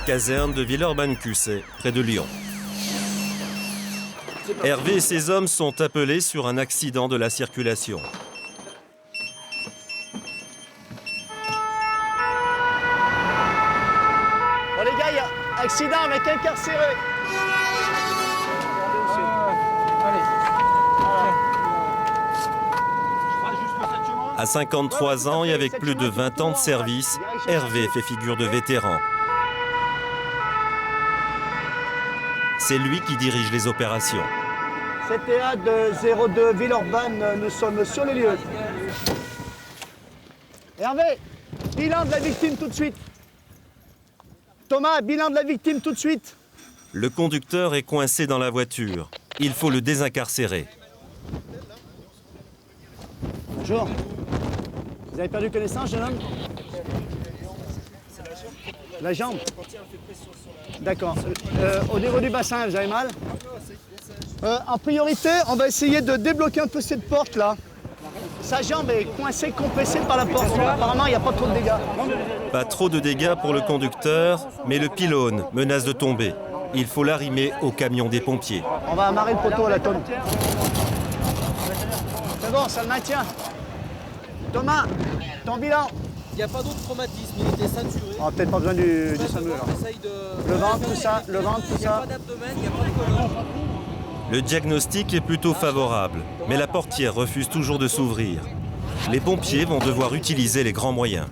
caserne de Villeurbanne-Cussey, près de Lyon. Hervé et ses hommes sont appelés sur un accident de la circulation. Bon les gars, il y a accident avec incarcéré. À 53 ans et avec plus de 20 ans de service, Hervé fait figure de vétéran. C'est lui qui dirige les opérations. CTA de 02 Villeurbanne, nous sommes sur les lieux. Hervé, bilan de la victime tout de suite. Thomas, bilan de la victime tout de suite. Le conducteur est coincé dans la voiture. Il faut le désincarcérer. Bonjour. Vous avez perdu connaissance, jeune homme? La jambe. D'accord. Au niveau du bassin, vous avez mal? En priorité, on va essayer de débloquer un peu cette porte-là. Sa jambe est coincée, compressée par la porte. Apparemment, il n'y a pas trop de dégâts. Pas trop de dégâts pour le conducteur, mais le pylône menace de tomber. Il faut l'arrimer au camion des pompiers. On va amarrer le poteau à la tonne. C'est bon, ça le maintient. Thomas, ton bilan? Il n'y a pas d'autre traumatisme, il était ceinturé. On n'a peut-être pas besoin du SAMU alors. Le ventre, tout ça, le ventre, tout Il n'y a ça. pas d'abdomen, il n'y a pas de colonne. Le diagnostic est plutôt favorable, mais la portière refuse toujours de s'ouvrir. Les pompiers vont devoir utiliser les grands moyens.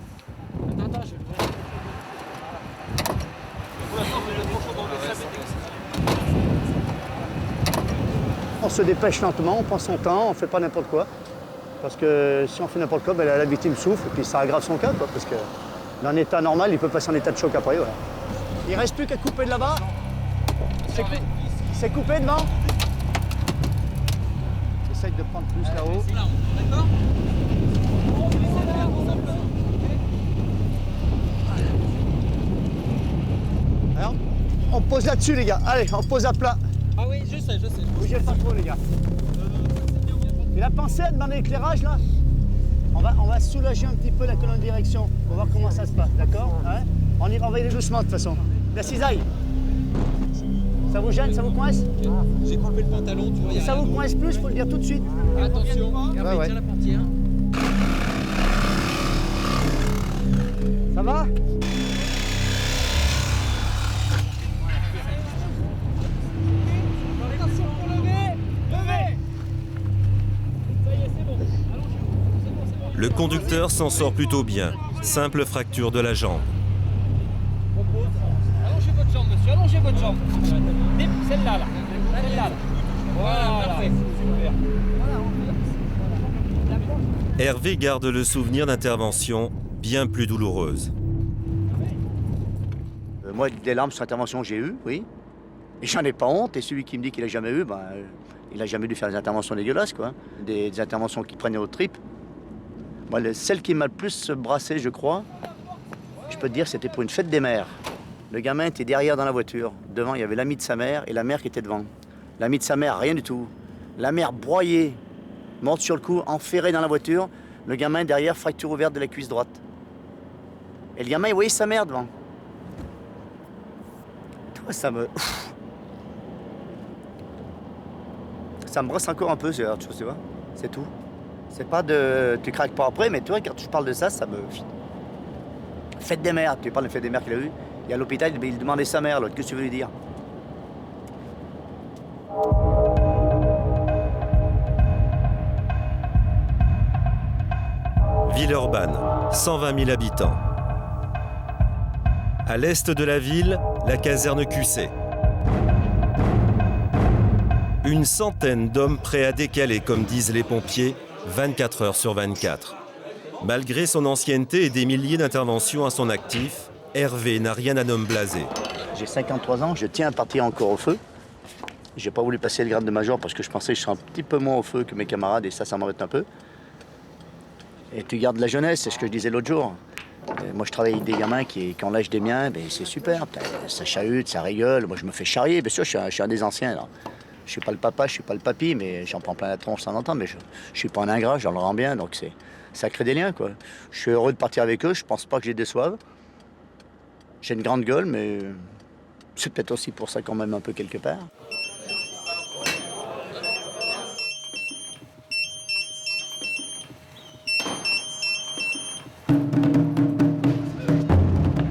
On se dépêche lentement, on prend son temps, on ne fait pas n'importe quoi. Parce que si on fait n'importe quoi, ben, la victime souffre et puis ça aggrave son cas. Quoi, parce que dans un état normal, il peut passer en état de choc après. Voilà. Il ne reste plus qu'à couper de là-bas. C'est coupé devant. J'essaye de prendre plus là-haut. D'accord? Alors, on pose là-dessus, les gars. Allez, on pose à plat. Ah oui, je sais. Bougez pas trop, les gars. Il a pensé à demander l'éclairage, là? On va soulager un petit peu la colonne de direction pour voir comment ça se passe, d'accord? Ouais. On va y aller doucement, de toute façon. La cisaille. Ça vous gêne, ça vous coince? J'ai coupé le pantalon, tu vois. Si ça vous coince plus, il faut le dire tout de suite. Attention, Hervé, ouais. tiens la portière. Ça va? Le conducteur s'en sort plutôt bien. Simple fracture de la jambe. Allongez votre jambe, monsieur, allongez votre jambe. Celle-là, là. Celle-là, là. Voilà, super. Hervé garde le souvenir d'interventions bien plus douloureuses. Moi, des larmes sur intervention, j'ai eu, oui. Et j'en ai pas honte. Et celui qui me dit qu'il a jamais eu, ben, il a jamais dû faire des interventions dégueulasses, quoi. Des interventions qui prenaient aux tripes. Moi, celle qui m'a le plus brassé, je crois, je peux te dire, c'était pour une fête des mères. Le gamin était derrière dans la voiture. Devant, il y avait l'ami de sa mère et la mère qui était devant. L'ami de sa mère, rien du tout. La mère broyée, morte sur le cou, enferrée dans la voiture. Le gamin derrière, fracture ouverte de la cuisse droite. Et le gamin, il voyait sa mère devant. Toi, ça me brosse encore un peu, c'est autre chose, tu vois. C'est tout. C'est pas de... Tu craques pas après, mais toi, quand tu parles de ça, ça me... Fête des mères, tu parles de fête des mères qu'il a eu. Et à l'hôpital, il demandait sa mère, l'autre. Qu'est-ce que tu veux lui dire? Villeurbanne, 120 000 habitants. À l'est de la ville, la caserne Cussey. Une centaine d'hommes prêts à décaler, comme disent les pompiers, 24 heures sur 24. Malgré son ancienneté et des milliers d'interventions à son actif, Hervé n'a rien à nommer blasé. J'ai 53 ans, je tiens à partir encore au feu. J'ai pas voulu passer le grade de major parce que je pensais que je serais un petit peu moins au feu que mes camarades et ça m'embête un peu. Et tu gardes la jeunesse, c'est ce que je disais l'autre jour. Moi, je travaille avec des gamins qui ont l'âge des miens, ben, c'est super. Ça chahute, ça rigole. Moi, je me fais charrier. Bien sûr, je suis un des anciens. Alors. Je suis pas le papa, je suis pas le papy, mais j'en prends plein la tronche de temps en temps. Mais je suis pas un ingrat, je leur rends bien. Donc, ça crée des liens, quoi. Je suis heureux de partir avec eux. Je pense pas que je les déçoive. J'ai une grande gueule, mais c'est peut-être aussi pour ça quand même un peu quelque part.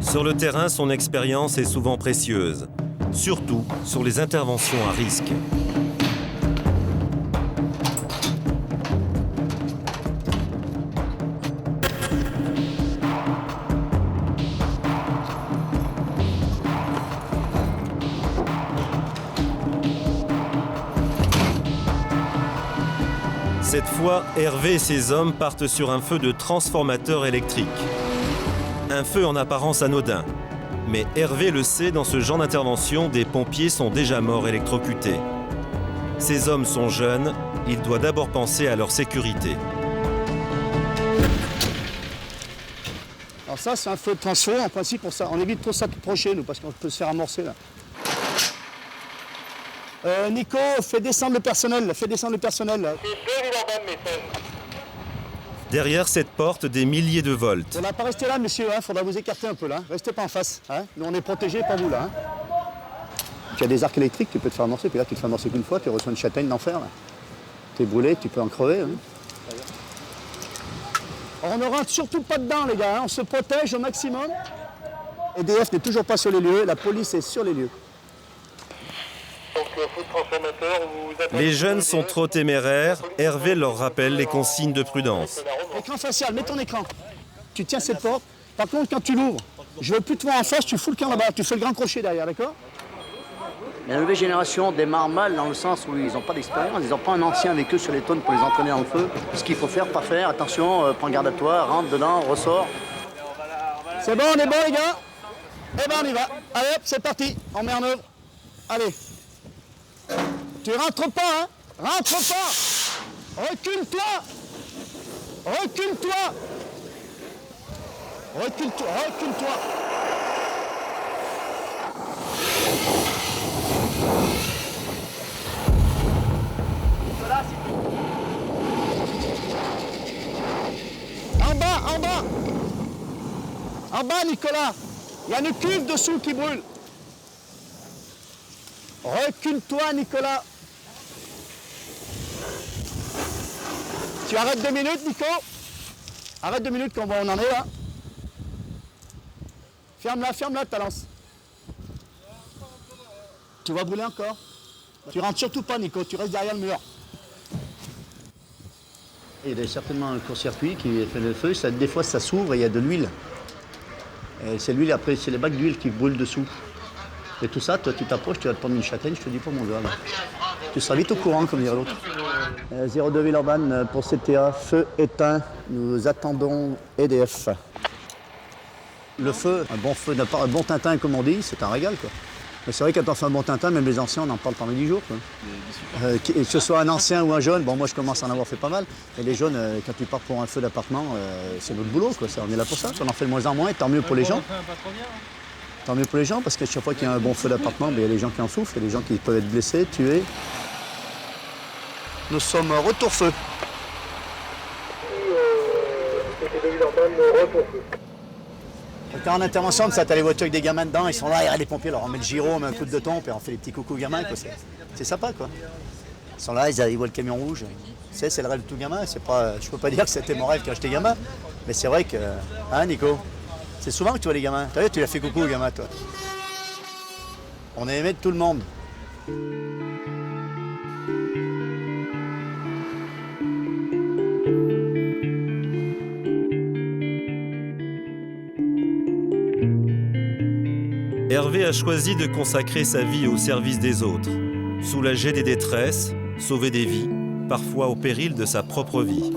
Sur le terrain, son expérience est souvent précieuse, surtout sur les interventions à risque. Cette fois, Hervé et ses hommes partent sur un feu de transformateur électrique. Un feu en apparence anodin. Mais Hervé le sait, dans ce genre d'intervention, des pompiers sont déjà morts électrocutés. Ces hommes sont jeunes, il doit d'abord penser à leur sécurité. Alors ça, c'est un feu de transfo, en principe, pour ça. On évite trop s'approcher, nous, parce qu'on peut se faire amorcer, là. Nico, fais descendre le personnel, là. Derrière cette porte, des milliers de volts. On n'a pas resté là, monsieur, il faudra vous écarter un peu, là. Restez pas en face, hein. Nous, on est protégés, pas vous, là. Hein. Tu as des arcs électriques, tu peux te faire amorcer, puis là, tu te fais amorcer qu'une fois, tu reçois une châtaigne d'enfer, là. T'es brûlé, tu peux en crever, hein. Alors, on ne rentre surtout pas dedans, les gars, hein. On se protège au maximum. EDF n'est toujours pas sur les lieux, la police est sur les lieux. Les jeunes sont trop téméraires, Hervé leur rappelle les consignes de prudence. Écran facial, mets ton écran. Tu tiens cette porte. Par contre, quand tu l'ouvres, je veux plus te voir en face, tu fous le camp là-bas, tu fais le grand crochet derrière, d'accord? La nouvelle génération démarre mal dans le sens où ils n'ont pas d'expérience, ils n'ont pas un ancien avec eux sur les tonnes pour les entraîner dans le feu. Ce qu'il faut faire, pas faire, attention, prends garde à toi, rentre dedans, ressort. C'est bon, on est bon les gars? Eh ben on y va. Allez hop, c'est parti, on met en œuvre. Allez. Tu rentres pas, hein? Rentre pas! Recule-toi! Recule-toi! Recule-toi! Recule-toi! En bas, en bas! En bas, Nicolas! Il y a une cuve dessous qui brûle. Recule-toi, Nicolas. Tu arrêtes 2 minutes, Nico. Arrête 2 minutes quand on en est là. Ferme-la, ta lance. Tu vas brûler encore. Tu rentres surtout pas, Nico, tu restes derrière le mur. Il y a certainement un court-circuit qui fait le feu, des fois ça s'ouvre et il y a de l'huile. Et c'est l'huile, après c'est les bacs d'huile qui brûlent dessous. Et tout ça, toi tu t'approches, tu vas te prendre une châtaigne, je te dis pas mon gars. Là. Tu seras vite au courant, comme dirait l'autre. 02 Villeurbanne pour CTA, feu éteint, nous attendons EDF. Le feu, un bon Tintin comme on dit, c'est un régal quoi. Mais c'est vrai que quand on fait un bon Tintin, même les anciens, on en parle pendant 10 jours. Quoi. Que ce soit un ancien ou un jeune, bon moi je commence à en avoir fait pas mal. Et les jeunes, quand tu pars pour un feu d'appartement, c'est notre boulot, quoi. On est là pour ça, on en fait de moins en moins, tant mieux pour les gens. Tant mieux pour les gens, parce que chaque fois qu'il y a un bon feu d'appartement, il y a des gens qui en souffrent, il y a des gens qui peuvent être blessés, tués. Nous sommes retour feu. Quand en intervention, ça, t'as les voitures avec des gamins dedans, ils sont là, il y a les pompiers, alors on met le gyro, on met un coup de tombe, et on fait les petits coucous gamins, quoi. C'est sympa, quoi. Ils sont là, ils voient le camion rouge. Tu sais, c'est le rêve de tout gamin, c'est pas, je peux pas dire que c'était mon rêve quand j'étais gamin, mais c'est vrai que, hein, Nico? C'est souvent que tu vois les gamins. T'as vu, tu l'as fait coucou aux gamins, toi. On est aimé de tout le monde. Hervé a choisi de consacrer sa vie au service des autres, soulager des détresses, sauver des vies, parfois au péril de sa propre vie.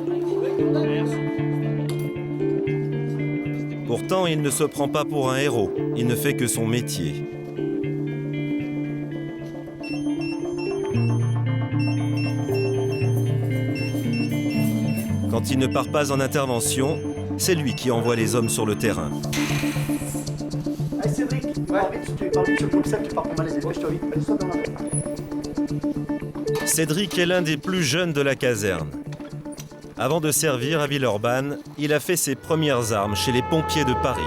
Pourtant, il ne se prend pas pour un héros, il ne fait que son métier. Quand il ne part pas en intervention, c'est lui qui envoie les hommes sur le terrain. Allez Cédric, tu pars vite, comme ça, tu pars pour mal les dépêche-toi vite. Allez, saute dans la... Cédric est l'un des plus jeunes de la caserne. Avant de servir à Villeurbanne, il a fait ses premières armes chez les pompiers de Paris.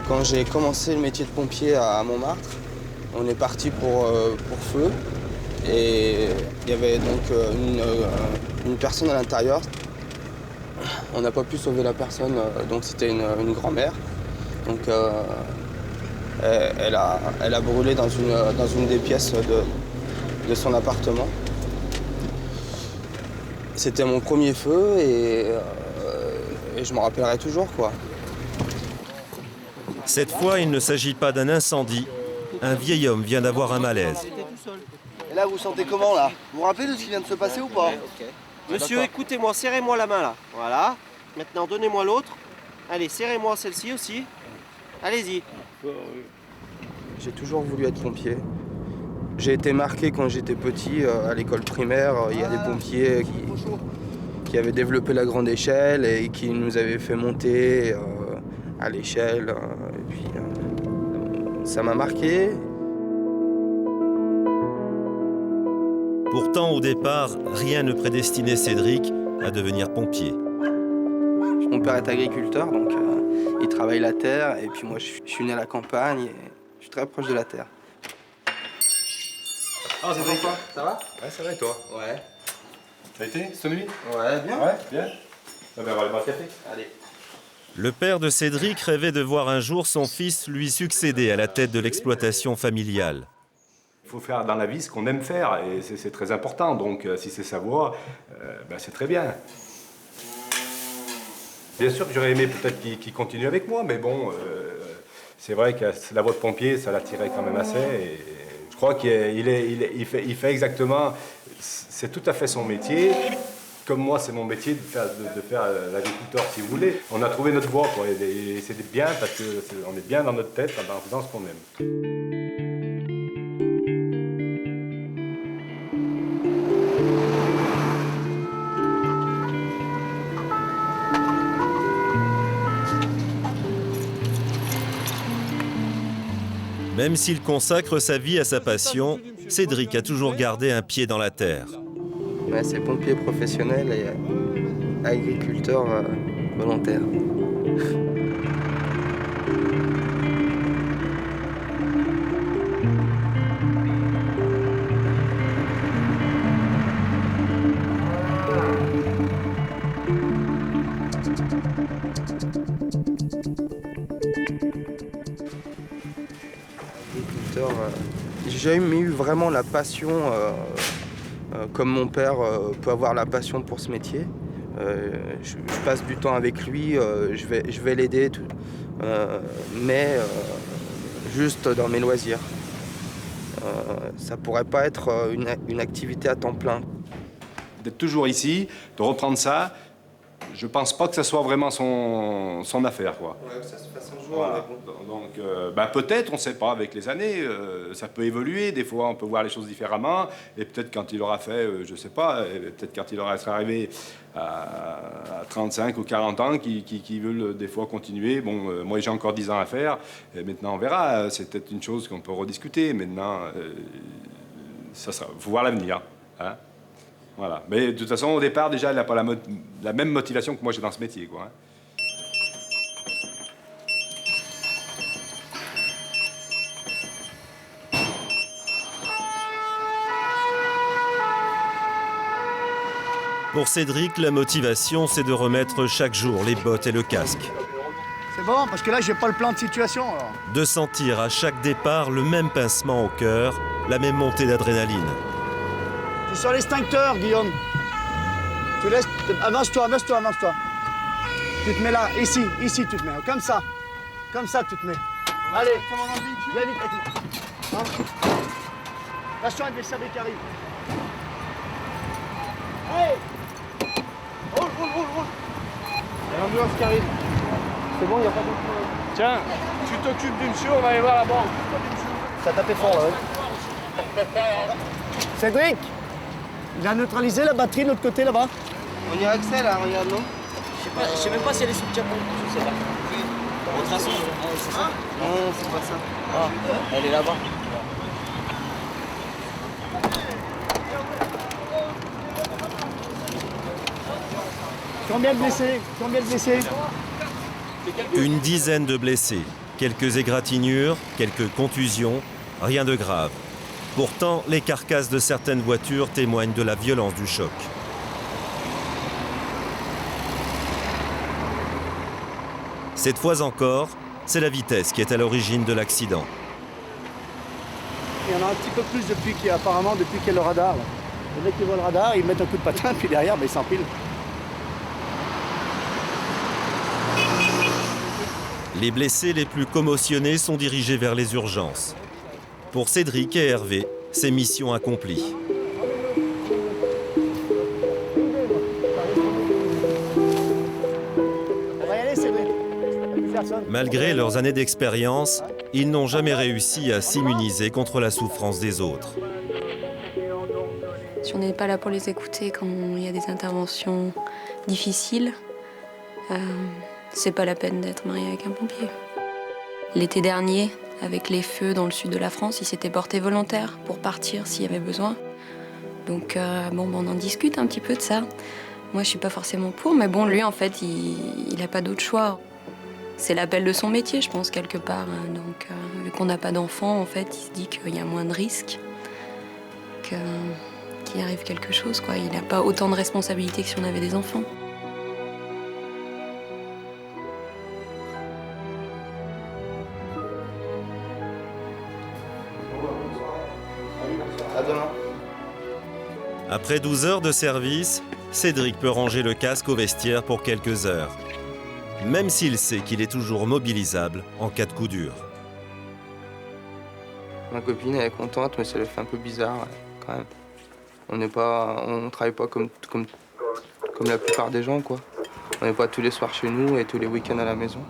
Quand j'ai commencé le métier de pompier à Montmartre, on est parti pour feu. Et il y avait donc une personne à l'intérieur. On n'a pas pu sauver la personne, donc c'était une grand-mère. Donc elle a brûlé dans une des pièces de son appartement. C'était mon premier feu et je m'en rappellerai toujours, quoi. Cette fois, il ne s'agit pas d'un incendie. Un vieil homme vient d'avoir un malaise. Et là, vous vous sentez comment, là? Vous vous rappelez de ce qui vient de se passer ou pas? Monsieur, écoutez-moi, serrez-moi la main, là. Voilà. Maintenant, donnez-moi l'autre. Allez, serrez-moi celle-ci aussi. Allez-y. J'ai toujours voulu être pompier. J'ai été marqué quand j'étais petit, à l'école primaire. Il y a des pompiers qui avaient développé la grande échelle et qui nous avaient fait monter à l'échelle. Et puis, ça m'a marqué. Pourtant, au départ, rien ne prédestinait Cédric à devenir pompier. Mon père est agriculteur, donc il travaille la terre. Et puis moi, je suis né à la campagne et je suis très proche de la terre. Ah, c'est bon, quoi? Ça va? Ouais, ça va et toi? Ouais. Ça a été cette nuit? Ouais, bien. Ouais, bien. Ah ben, on va aller boire le café. Allez. Le père de Cédric rêvait de voir un jour son fils lui succéder à la tête de l'exploitation familiale. Il faut faire dans la vie ce qu'on aime faire et c'est très important. Donc, si c'est sa voie, c'est très bien. Bien sûr que j'aurais aimé peut-être qu'il continue avec moi, mais bon, c'est vrai que la voie de pompier, ça l'attirait quand même assez. Et je crois qu'il fait exactement, c'est tout à fait son métier. Comme moi, c'est mon métier de faire l'agriculteur, si vous voulez. On a trouvé notre voie, quoi, et c'est bien parce qu'on est bien dans notre tête en faisant ce qu'on aime. Même s'il consacre sa vie à sa passion, Cédric a toujours gardé un pied dans la terre. Ouais, c'est pompier professionnel et agriculteur volontaire. J'ai jamais eu vraiment la passion, comme mon père peut avoir la passion pour ce métier. Je passe du temps avec lui, je vais l'aider, mais juste dans mes loisirs. Ça pourrait pas être une activité à temps plein. D'être toujours ici, de reprendre ça, je pense pas que ça soit vraiment son affaire, quoi. Ouais, que ça se fasse un jour. Voilà. Donc, peut-être, on ne sait pas, avec les années, ça peut évoluer. Des fois, on peut voir les choses différemment. Et peut-être quand il aura fait, je ne sais pas, peut-être quand il sera arrivé à 35 ou 40 ans, qui veulent des fois continuer. Bon, moi, j'ai encore 10 ans à faire. Et maintenant, on verra. C'est peut-être une chose qu'on peut rediscuter. Maintenant, il faut voir l'avenir. Hein. Voilà. Mais de toute façon, au départ, déjà, elle n'a pas la même motivation que moi j'ai dans ce métier, quoi. Hein. Pour Cédric, la motivation, c'est de remettre chaque jour les bottes et le casque. C'est bon, parce que là, j'ai pas le plan de situation, alors. De sentir à chaque départ le même pincement au cœur, la même montée d'adrénaline. Tu es sur l'extincteur, Guillaume. Tu laisses... Avance-toi, avance-toi, avance-toi. Tu te mets là, ici tu te mets, comme ça. Comme ça, tu te mets. Allez, viens vite, petit. Hein? Attention, adversaire qui arrive. Hey! Roule. Il y a l'ambulance qui arrive. C'est bon, il n'y a pas de problème. Tiens, tu t'occupes d'une chou, on va aller voir la banque. Ça tapait fort, là, ouais. Cédric, il a neutralisé la batterie de l'autre côté, là-bas. On y a accès, là, regarde, non? Je sais même pas si elle est sous le capot. Je sais pas. De toute façon, c'est ça. Non, c'est pas ça. Ah, elle est là-bas. Combien de blessés? Une dizaine de blessés. Quelques égratignures, quelques contusions, rien de grave. Pourtant, les carcasses de certaines voitures témoignent de la violence du choc. Cette fois encore, c'est la vitesse qui est à l'origine de l'accident. Il y en a un petit peu plus depuis qu'il y a le radar. Là. Les mecs qui voient le radar, ils mettent un coup de patin, puis derrière, ils s'empilent. Les blessés les plus commotionnés sont dirigés vers les urgences. Pour Cédric et Hervé, c'est mission accomplie. On va y aller, Cédric. Malgré leurs années d'expérience, ils n'ont jamais réussi à s'immuniser contre la souffrance des autres. Si on n'est pas là pour les écouter quand il y a des interventions difficiles, c'est pas la peine d'être marié avec un pompier. L'été dernier, avec les feux dans le sud de la France, il s'était porté volontaire pour partir s'il y avait besoin. Donc on en discute un petit peu de ça. Moi, je suis pas forcément pour, mais bon, lui, en fait, il a pas d'autre choix. C'est l'appel de son métier, je pense, quelque part. Donc, vu qu'on n'a pas d'enfant, en fait, il se dit qu'il y a moins de risques qu'il arrive quelque chose, quoi. Il n'a pas autant de responsabilités que si on avait des enfants. À demain. Après 12 heures de service, Cédric peut ranger le casque au vestiaire pour quelques heures, même s'il sait qu'il est toujours mobilisable en cas de coup dur. Ma copine elle est contente, mais ça lui fait un peu bizarre quand même. On travaille pas comme la plupart des gens, quoi. On n'est pas tous les soirs chez nous et tous les week-ends à la maison.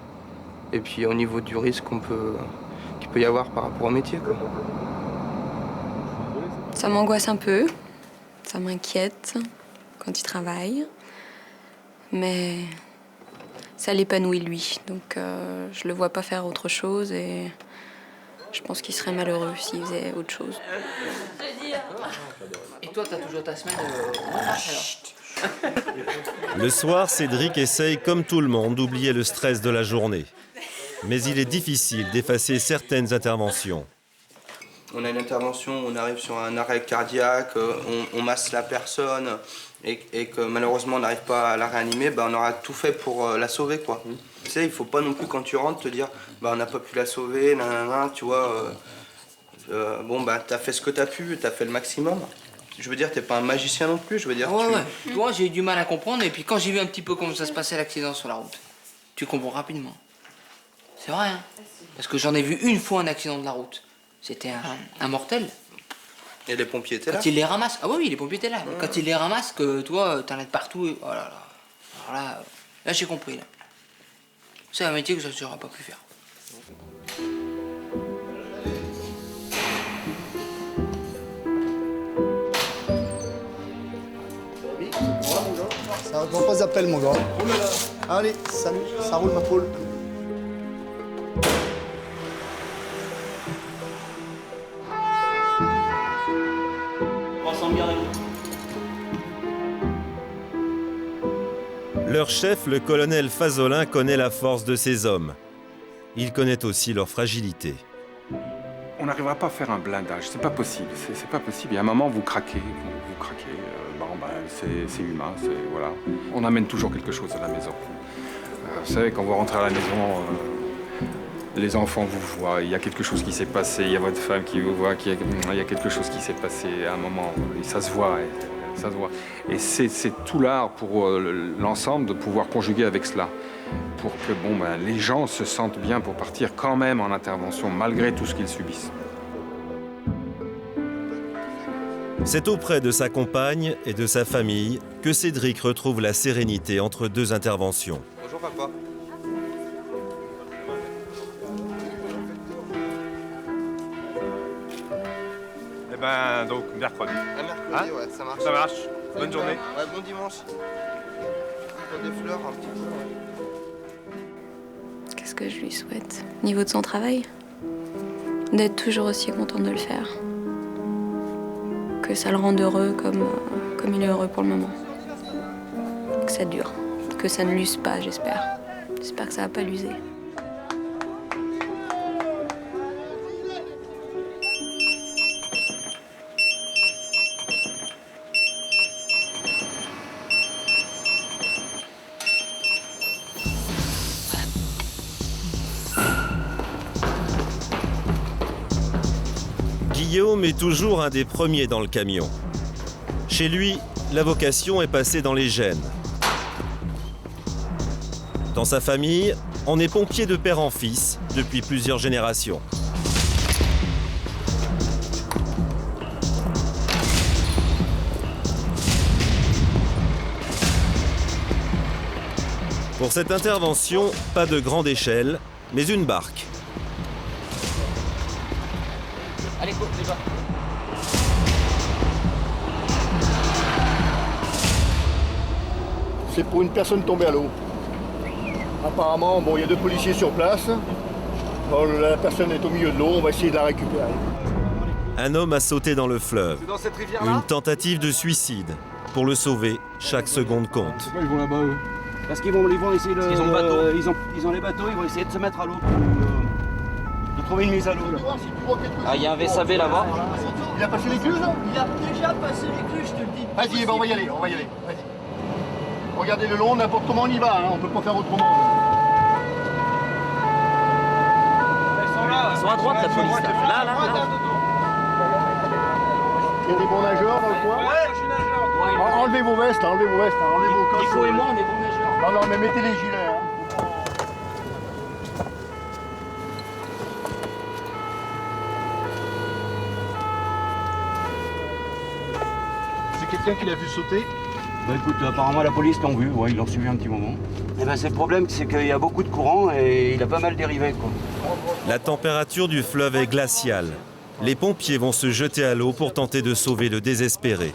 Et puis au niveau du risque qu'il peut y avoir par rapport au métier, quoi. Ça m'angoisse un peu, ça m'inquiète quand il travaille, mais ça l'épanouit lui. Donc je le vois pas faire autre chose et je pense qu'il serait malheureux s'il faisait autre chose. Et toi, t'as toujours ta semaine Le soir, Cédric essaye, comme tout le monde, d'oublier le stress de la journée. Mais il est difficile d'effacer certaines interventions. On a une intervention, on arrive sur un arrêt cardiaque, on masse la personne et que malheureusement on n'arrive pas à la réanimer, on aura tout fait pour la sauver, quoi. Tu sais, il faut pas non plus quand tu rentres te dire on n'a pas pu la sauver, nanana, tu vois. T'as fait ce que t'as pu, t'as fait le maximum. Je veux dire, t'es pas un magicien non plus, je veux dire. Ouais. Tu vois, j'ai eu du mal à comprendre et puis quand j'ai vu un petit peu comment ça se passait l'accident sur la route, tu comprends rapidement. C'est vrai, hein. Parce que j'en ai vu une fois un accident de la route. C'était un mortel. Et les pompiers étaient là? Quand ils les ramassent, ah oui, les pompiers étaient là. Ouais. Quand ils les ramassent, que toi, t'en as de partout, et oh là là. Alors là, j'ai compris, là. C'est un métier que je n'aurais pas pu faire. Ça répond pas aux appels, mon gars. Allez, salut, ça roule ma poule. Leur chef, le colonel Fazolin, connaît la force de ses hommes. Il connaît aussi leur fragilité. On n'arrivera pas à faire un blindage, c'est pas possible, c'est pas possible. Il y a un moment, vous craquez, vous craquez. C'est humain, voilà. On amène toujours quelque chose à la maison. Vous savez, quand vous rentrez à la maison, les enfants vous voient, il y a quelque chose qui s'est passé, il y a votre femme qui vous voit, il y a quelque chose qui s'est passé à un moment, et ça se voit. Ça se voit. Et c'est tout l'art pour l'ensemble de pouvoir conjuguer avec cela, pour que les gens se sentent bien pour partir quand même en intervention, malgré tout ce qu'ils subissent. C'est auprès de sa compagne et de sa famille que Cédric retrouve la sérénité entre deux interventions. Bonjour papa. Donc mercredi. Mercredi, ouais, ça marche. Ça marche. Bonne journée. Ouais, bon dimanche. Des fleurs un petit peu. Qu'est-ce que je lui souhaite? Au niveau de son travail, d'être toujours aussi content de le faire. Que ça le rende heureux comme il est heureux pour le moment. Que ça dure. Que ça ne l'use pas, j'espère. J'espère que ça va pas l'user. Guillaume est toujours un des premiers dans le camion. Chez lui, la vocation est passée dans les gènes. Dans sa famille, on est pompier de père en fils depuis plusieurs générations. Pour cette intervention, pas de grande échelle, mais une barque. Allez, cours, les gars. C'est pour une personne tombée à l'eau. Apparemment, bon, il y a 2 policiers sur place. Bon, la personne est au milieu de l'eau, on va essayer de la récupérer. Un homme a sauté dans le fleuve. Dans cette rivière-là? Une tentative de suicide. Pour le sauver, chaque seconde compte. Pourquoi ils vont là-bas, eux? Parce qu'ils vont essayer de... Ils ont le bateau. Ils ont les bateaux, ils vont essayer de se mettre à l'eau. De trouver une mise à l'eau. Ah, il y a un VSAV là-bas. Il a passé l'écluse, là? Il a déjà passé l'écluse, je te le dis. Vas-y, ben on va y aller, Vas-y. Regardez le long, n'importe comment on y va, hein, on peut pas faire autrement. Ils sont à droite, la police. Là. Il y a des bons nageurs dans le coin? Ouais, je suis nageur. Enlevez vos vestes, enlevez vos costumes. Nico et moi, on est bons nageurs. Non, mais mettez les gilets. Hein. C'est quelqu'un qui l'a vu sauter? Bah écoute, apparemment la police l'ont vu, ouais, ils l'ont suivi un petit moment. Et ben c'est le problème, c'est qu'il y a beaucoup de courant et il a pas mal dérivé, quoi. La température du fleuve est glaciale. Les pompiers vont se jeter à l'eau pour tenter de sauver le désespéré.